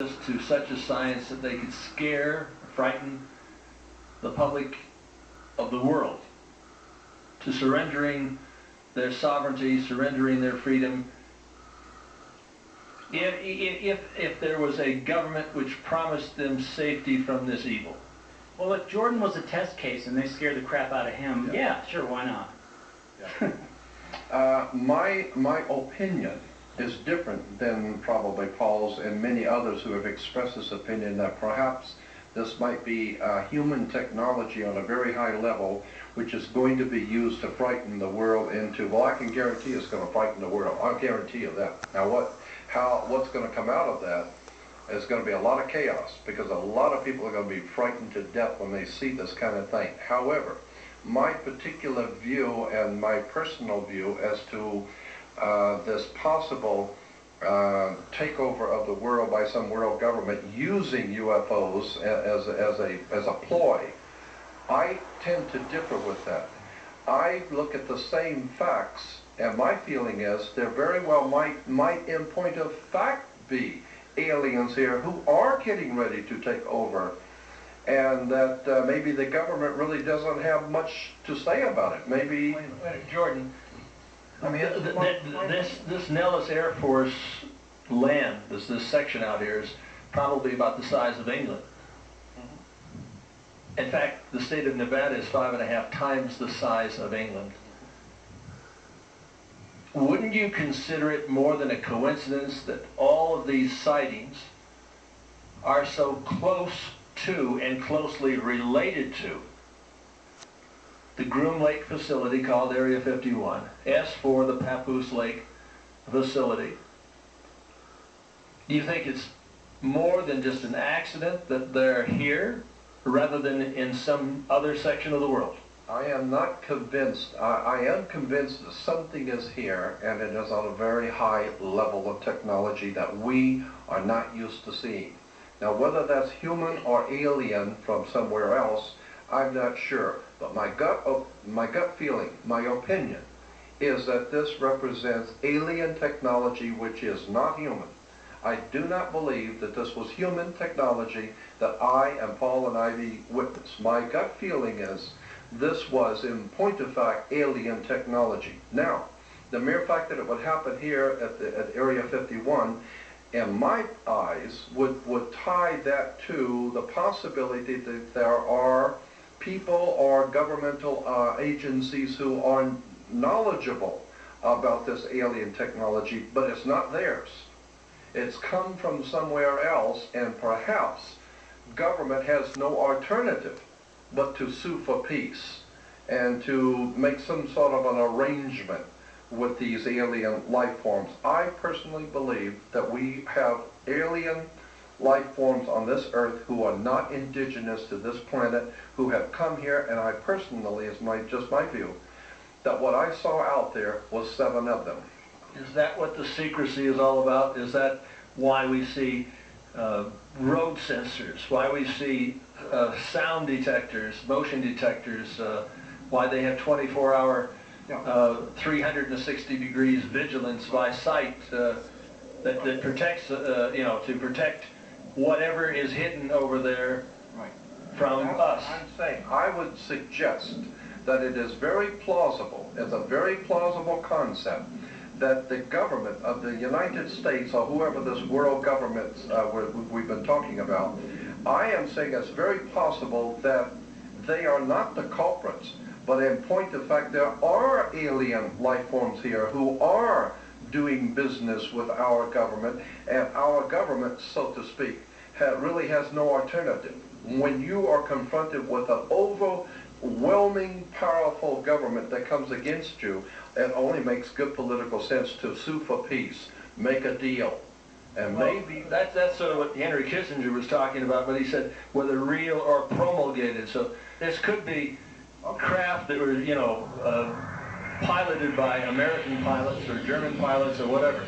to such a science that they could scare, frighten the public of the world to surrendering their sovereignty, surrendering their freedom. If there was a government which promised them safety from this evil. Well, if Jordan was a test case and they scared the crap out of him, yeah sure, why not? Yeah. My opinion is different than probably Paul's and many others who have expressed this opinion that perhaps this might be human technology on a very high level which is going to be used to frighten the world into, well, I can guarantee it's going to frighten the world. I'll guarantee you that. Now what's going to come out of that is going to be a lot of chaos, because a lot of people are going to be frightened to death when they see this kind of thing. However, my particular view and my personal view as to this possible takeover of the world by some world government using UFOs as a ploy, I tend to differ with that. I look at the same facts, and my feeling is there very well might in point of fact be aliens here who are getting ready to take over, and that maybe the government really doesn't have much to say about it. Maybe... Wait, Jordan, I mean, this Nellis Air Force land, this section out here, is probably about the size of England. In fact, the state of Nevada is 5.5 times the size of England. Wouldn't you consider it more than a coincidence that all of these sightings are so close to and closely related to the Groom Lake facility called Area 51, S4, the Papoose Lake facility? Do you think it's more than just an accident that they're here rather than in some other section of the world? I am not convinced. I am convinced that something is here, and it is on a very high level of technology that we are not used to seeing. Now, whether that's human or alien from somewhere else, I'm not sure. But my gut feeling, my opinion, is that this represents alien technology which is not human. I do not believe that this was human technology that I and Paul and Ivy witnessed. My gut feeling is this was, in point of fact, alien technology. Now, the mere fact that it would happen here at Area 51, in my eyes, would tie that to the possibility that there are people or governmental agencies who are knowledgeable about this alien technology, but it's not theirs. It's come from somewhere else, and perhaps government has no alternative but to sue for peace and to make some sort of an arrangement with these alien life forms. I personally believe that we have alien life forms on this earth who are not indigenous to this planet, who have come here, and I personally, as just my view, that what I saw out there was 7 of them. Is that what the secrecy is all about? Is that why we see road sensors, why we see sound detectors, motion detectors, why they have 24-hour, 360 degrees vigilance by sight that protects, to protect whatever is hidden over there from us? I'm saying, I would suggest that it is very plausible, it's a very plausible concept, that the government of the United States, or whoever this world government we've been talking about, I am saying it's very possible that they are not the culprits, but in point of fact there are alien life forms here who are doing business with our government, and our government, so to speak, really has no alternative. When you are confronted with an overwhelming, powerful government that comes against you, it only makes good political sense to sue for peace, make a deal. And maybe that's sort of what Henry Kissinger was talking about, but he said whether real or promulgated. So this could be craft that were, piloted by American pilots or German pilots or whatever.